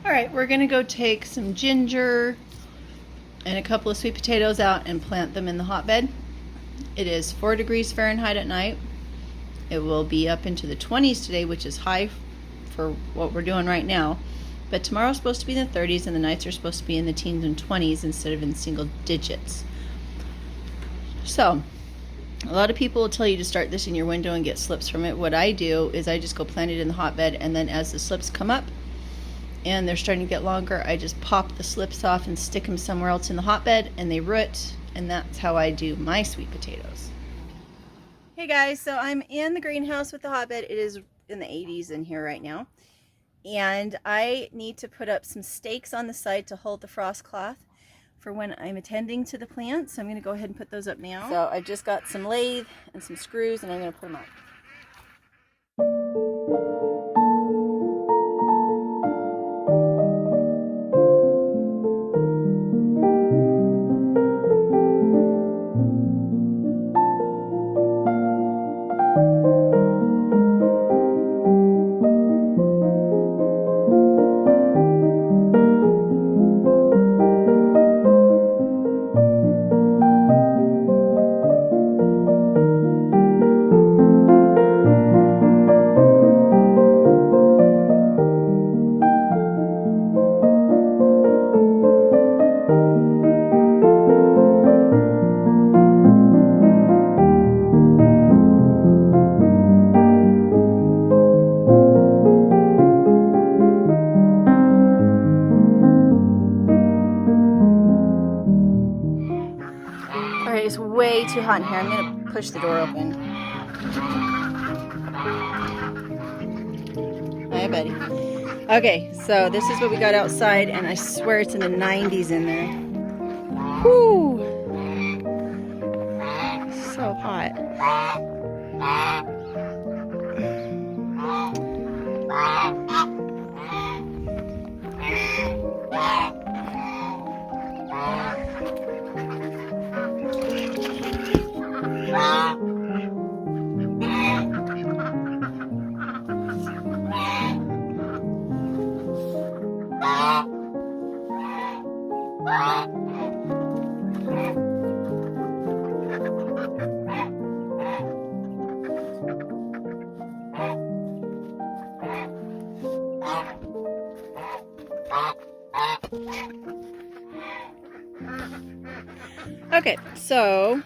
Alright, we're going to go take some ginger and a couple of sweet potatoes out and plant them in the hotbed. It is 4 degrees Fahrenheit at night. It will be up into the 20s today, which is high for what we're doing right now. But tomorrow's supposed to be in the 30s and the nights are supposed to be in the teens and 20s instead of in single digits. So, a lot of people will tell you to start this in your window and get slips from it. What I do is I just go plant it in the hotbed, and then as the slips come up and they're starting to get longer, I just pop the slips off and stick them somewhere else in the hotbed and they root, and that's how I do my sweet potatoes. Hey guys, so I'm in the greenhouse with the hotbed. It is in the 80s in here right now. And I need to put up some stakes on the side to hold the frost cloth for when I'm attending to the plants. So I'm going to go ahead and put those up now. So I've just got some lathe and some screws and I'm going to put them up. It's way too hot in here. I'm going to push the door open. Hi, buddy. Okay, so this is what we got outside, and I swear it's in the 90s in there. Whew! So hot. Okay, so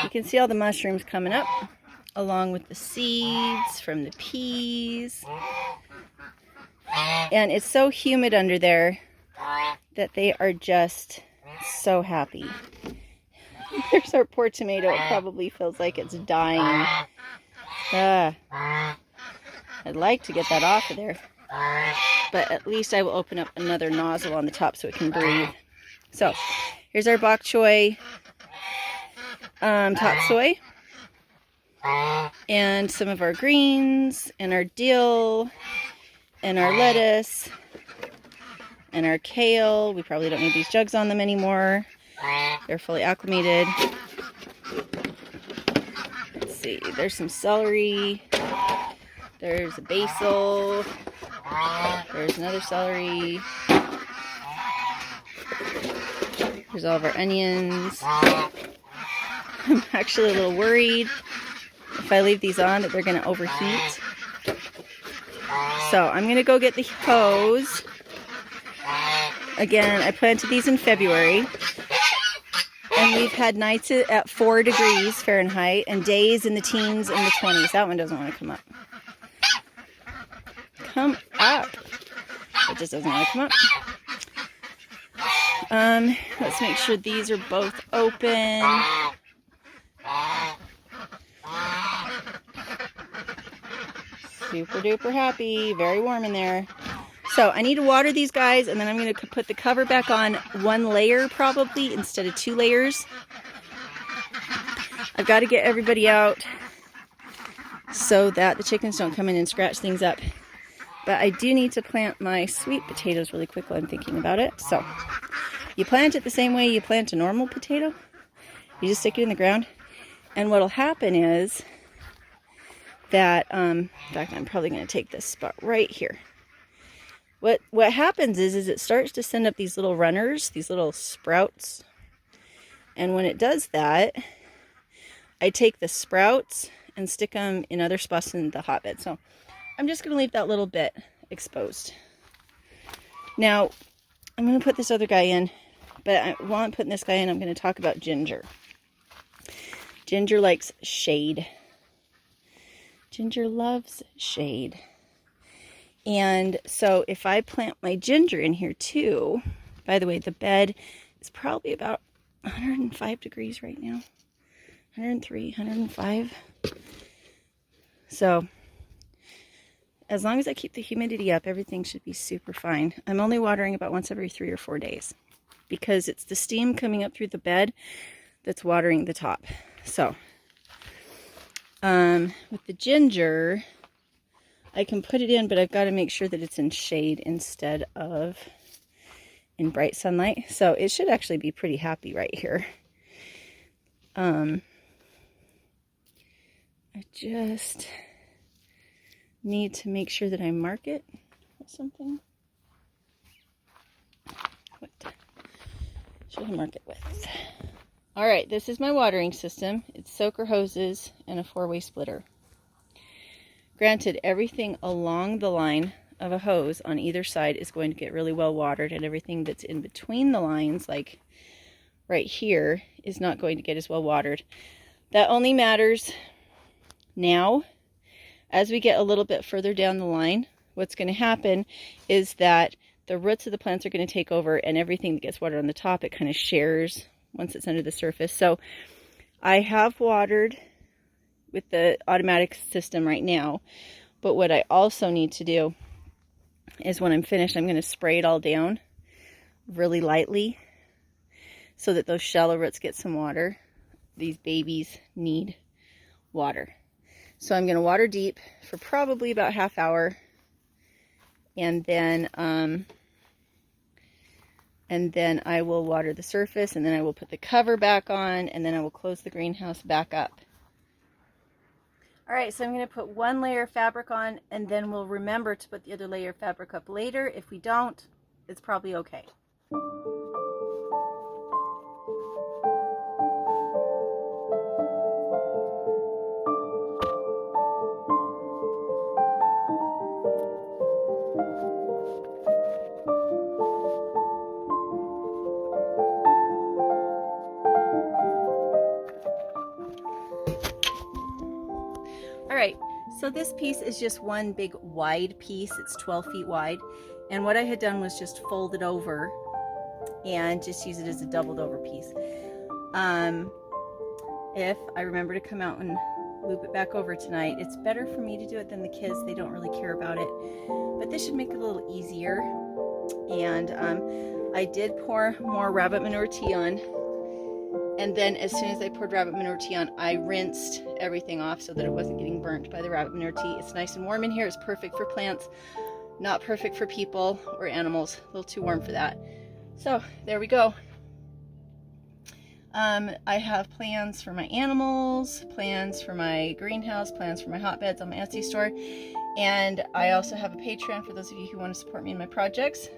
you can see all the mushrooms coming up along with the seeds from the peas. And it's so humid under there that they are just so happy. There's our poor tomato. It probably feels like it's dying. I'd like to get that off of there. But at least I will open up another nozzle on the top so it can breathe. So, here's our bok choy top soy. And some of our greens, and our dill, and our lettuce, and our kale. We probably don't need these jugs on them anymore. They're fully acclimated. Let's see, there's some celery. There's a basil. There's another celery. There's all of our onions. I'm actually a little worried if I leave these on that they're going to overheat. So I'm going to go get the hose. Again, I planted these in February. And we've had nights at 4 degrees Fahrenheit and days in the teens and the 20s. That one doesn't want to come up. Come up. It just doesn't want to come up. Let's make sure these are both open. Super duper happy. Very warm in there. So I need to water these guys, and then I'm going to put the cover back on 1 layer probably instead of 2 layers. I've got to get everybody out so that the chickens don't come in and scratch things up. But I do need to plant my sweet potatoes really quick while I'm thinking about it. So you plant it the same way you plant a normal potato. You just stick it in the ground. And what'll happen is that, in fact, I'm probably going to take this spot right here. What happens is it starts to send up these little runners, these little sprouts. And when it does that, I take the sprouts and stick them in other spots in the hotbed. So I'm just going to leave that little bit exposed. Now, I'm going to put this other guy in, but while I'm putting this guy in, I'm going to talk about ginger. Ginger likes shade. Ginger loves shade. And so if I plant my ginger in here too, by the way, the bed is probably about 105 degrees right now. 103, 105. So as long as I keep the humidity up, everything should be super fine. I'm only watering about once every 3 or 4 days because it's the steam coming up through the bed that's watering the top. So with the ginger, I can put it in, but I've got to make sure that it's in shade instead of in bright sunlight. So it should actually be pretty happy right here. I just need to make sure that I mark it or something. What should I mark it with? All right, this is my watering system. It's soaker hoses and a 4-way splitter. Granted, everything along the line of a hose on either side is going to get really well watered, and everything that's in between the lines, like right here, is not going to get as well watered. That only matters now. As we get a little bit further down the line, what's going to happen is that the roots of the plants are going to take over, and everything that gets watered on the top, it kind of shares once it's under the surface. So I have watered with the automatic system right now, but what I also need to do is when I'm finished, I'm going to spray it all down really lightly so that those shallow roots get some water. These babies need water. So I'm going to water deep for probably about half hour, and then I will water the surface, and then I will put the cover back on, and then I will close the greenhouse back up. All right, so I'm going to put one layer of fabric on, and then we'll remember to put the other layer of fabric up later. If we don't, it's probably okay. All right, so this piece is just one big wide piece. It's 12 feet wide. And what I had done was just fold it over and just use it as a doubled over piece. If I remember to come out and loop it back over tonight, it's better for me to do it than the kids. They don't really care about it. But this should make it a little easier. And I did pour more rabbit manure tea on. And then as soon as I poured rabbit manure tea on, I rinsed everything off so that it wasn't getting burnt by the rabbit manure tea. It's nice and warm in here. It's perfect for plants, not perfect for people or animals. A little too warm for that. So there we go. I have plans for my animals, plans for my greenhouse, plans for my hotbeds on my Etsy store. And I also have a Patreon for those of you who want to support me in my projects.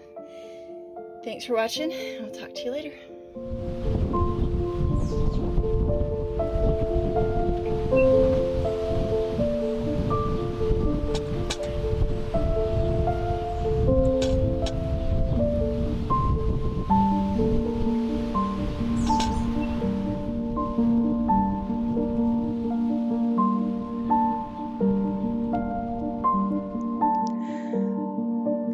Thanks for watching. I'll talk to you later.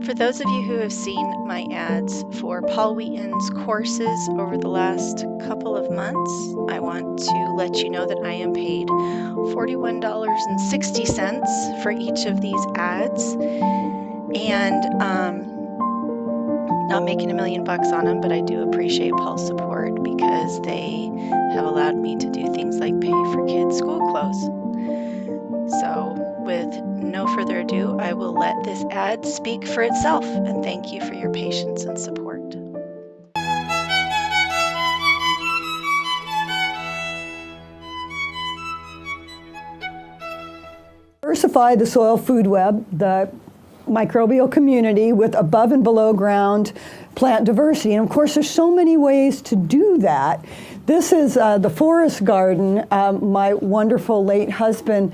For those of you who have seen my ads for Paul Wheaton's courses over the last couple of months, I want to let you know that I am paid $41.60 for each of these ads, and not making $1 million on them, but I do appreciate Paul's support because they have allowed me to do things like pay for kids' school clothes. So with no further ado, I will let this ad speak for itself, and thank you for your patience and support. Diversify the soil food web, the microbial community, with above and below ground plant diversity. And of course, there's so many ways to do that. This is the forest garden. My wonderful late husband,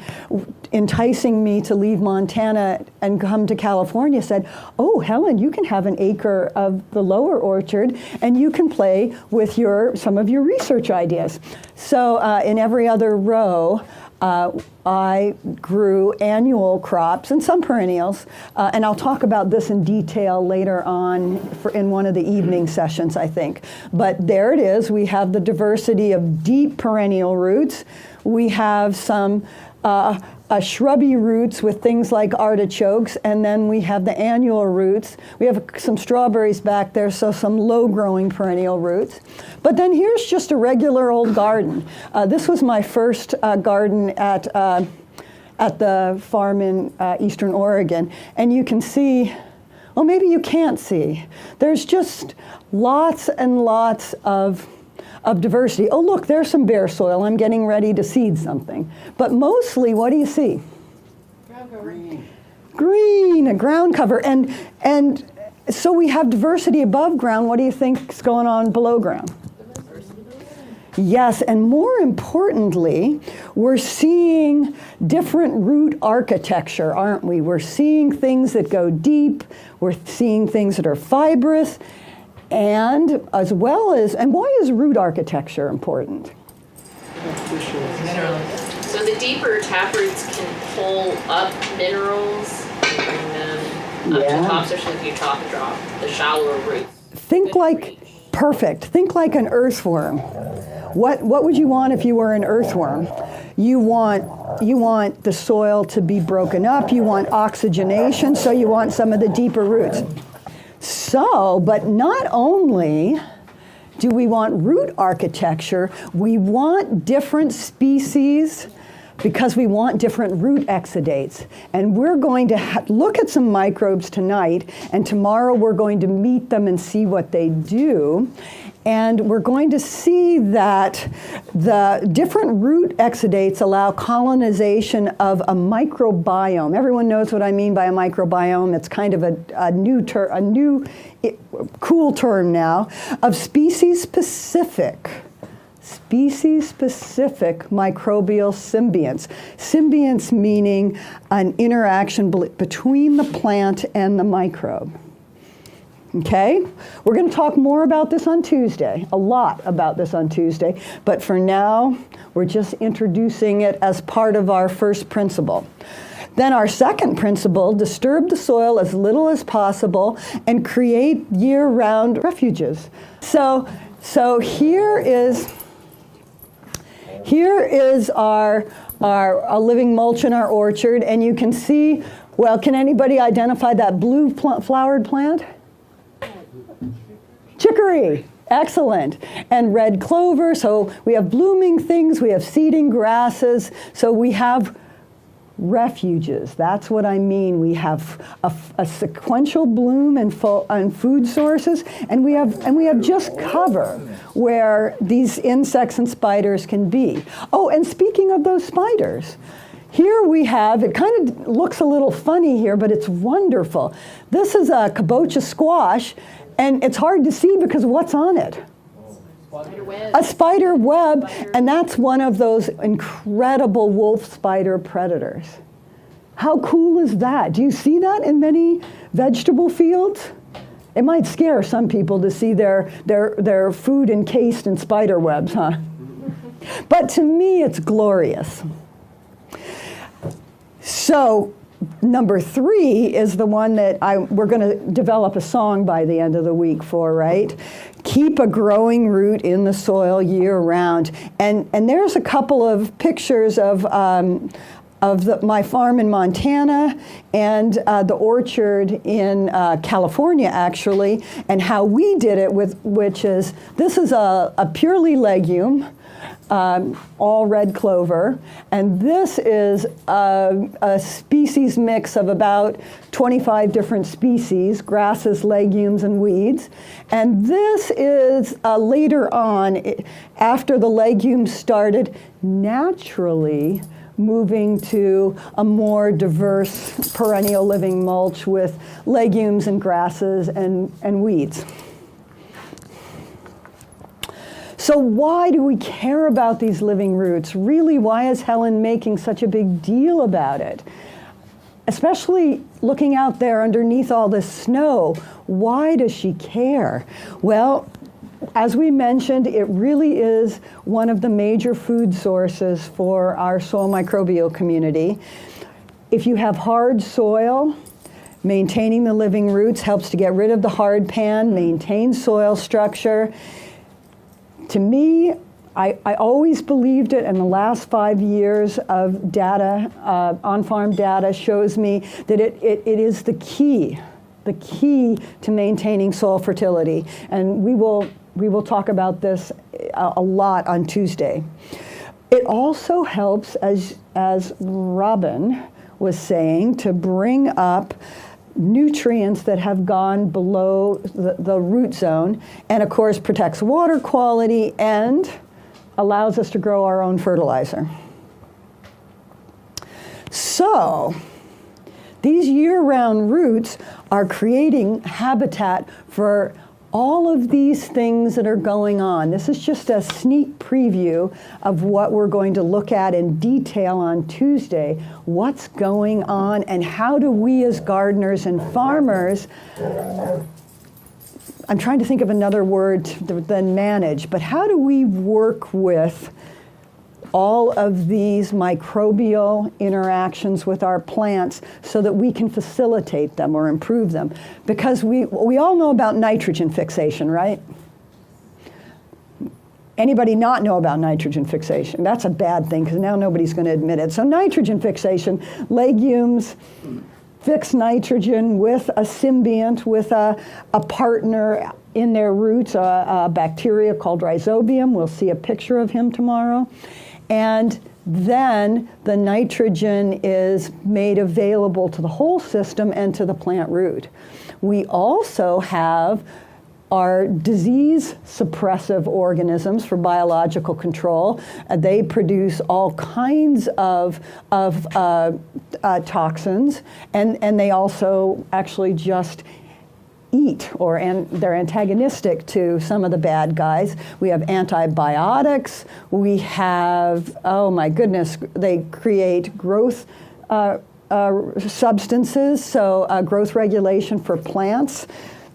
enticing me to leave Montana and come to California, said, "Oh, Helen, you can have an acre of the lower orchard and you can play with some of your research ideas." So in every other row, I grew annual crops and some perennials, and I'll talk about this in detail later on in one of the evening sessions, I think. But there it is. We have the diversity of deep perennial roots. We have some shrubby roots with things like artichokes, and then we have the annual roots. We have some strawberries back there, so some low-growing perennial roots. But then here's just a regular old garden. This was my first garden at the farm in eastern Oregon, and you can see, well, maybe you can't see. There's just lots and lots of diversity. Oh, look, there's some bare soil. I'm getting ready to seed something. But mostly, what do you see? Ground cover. Green, a ground cover. And so we have diversity above ground. What do you think is going on below ground? Yes, and more importantly, we're seeing different root architecture, aren't we? We're seeing things that go deep. We're seeing things that are fibrous. And as well as, and why is root architecture important? Minerals. So the deeper taproots can pull up minerals and bring them up to top, especially if you top and drop the shallower roots. Think like, perfect, think like an earthworm. What would you want if you were an earthworm? You want the soil to be broken up, you want oxygenation, so you want some of the deeper roots. So, but not only do we want root architecture, we want different species because we want different root exudates. And we're going to look at some microbes tonight, and tomorrow we're going to meet them and see what they do. And we're going to see that the different root exudates allow colonization of a microbiome. Everyone knows what I mean by a microbiome. It's kind of a new cool term now, of species-specific microbial symbionts. Symbionts meaning an interaction between the plant and the microbe. Okay? We're going to talk more about this on Tuesday, a lot about this on Tuesday, but for now, we're just introducing it as part of our first principle. Then our second principle, disturb the soil as little as possible and create year-round refuges. So here is our living mulch in our orchard, and you can see, well, can anybody identify that blue flowered plant? Chicory, excellent. And red clover, so we have blooming things, we have seeding grasses, so we have refuges. That's what I mean. We have a sequential bloom and food sources, and we have just cover where these insects and spiders can be. Oh, and speaking of those spiders, here we have, it kind of looks a little funny here, but it's wonderful. This is a kabocha squash, and it's hard to see because what's on it? A spider web, and that's one of those incredible wolf spider predators. How cool is that? Do you see that in many vegetable fields? It might scare some people to see their food encased in spider webs, huh? But to me, it's glorious. So, number 3 is the one that we're going to develop a song by the end of the week for, right? Keep a growing root in the soil year round. And there's a couple of pictures of my farm in Montana and the orchard in California, actually, and how we did it this is a purely legume, all red clover, and this is a species mix of about 25 different species, grasses, legumes, and weeds. And this is later on, after the legumes started naturally moving to a more diverse perennial living mulch with legumes and grasses and weeds. So why do we care about these living roots? Really, why is Helen making such a big deal about it? Especially looking out there underneath all this snow, why does she care? Well, as we mentioned, it really is one of the major food sources for our soil microbial community. If you have hard soil, maintaining the living roots helps to get rid of the hard pan, maintain soil structure. To me, I always believed it, and the last 5 years of data, on-farm data, shows me that it is the key to maintaining soil fertility. And we will talk about this a lot on Tuesday. It also helps, as Robin was saying, to bring up nutrients that have gone below the root zone, and of course protects water quality and allows us to grow our own fertilizer. So these year-round roots are creating habitat for all of these things that are going on. This is just a sneak preview of what we're going to look at in detail on Tuesday. What's going on, and how do we as gardeners and farmers, I'm trying to think of another word than manage, but how do we work with all of these microbial interactions with our plants so that we can facilitate them or improve them? Because we all know about nitrogen fixation, right? Anybody not know about nitrogen fixation? That's a bad thing, because now nobody's going to admit it. So nitrogen fixation, legumes fix nitrogen with a symbiont, with a partner in their roots, a bacteria called Rhizobium. We'll see a picture of him tomorrow. And then the nitrogen is made available to the whole system and to the plant root. We also have our disease suppressive organisms for biological control. They produce all kinds of toxins, and they also actually just eat, and they're antagonistic to some of the bad guys. We have antibiotics. We have, oh my goodness, they create growth substances, so growth regulation for plants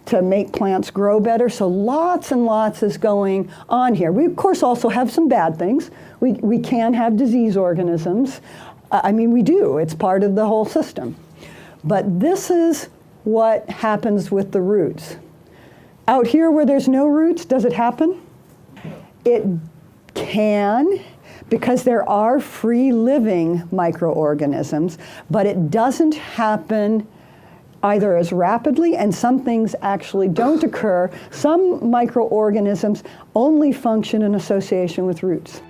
to make plants grow better. So lots and lots is going on here. We, of course, also have some bad things. We can have disease organisms. I mean, we do. It's part of the whole system. But this is what happens with the roots. Out here where there's no roots, does it happen? It can, because there are free-living microorganisms, but it doesn't happen either as rapidly, and some things actually don't occur. Some microorganisms only function in association with roots.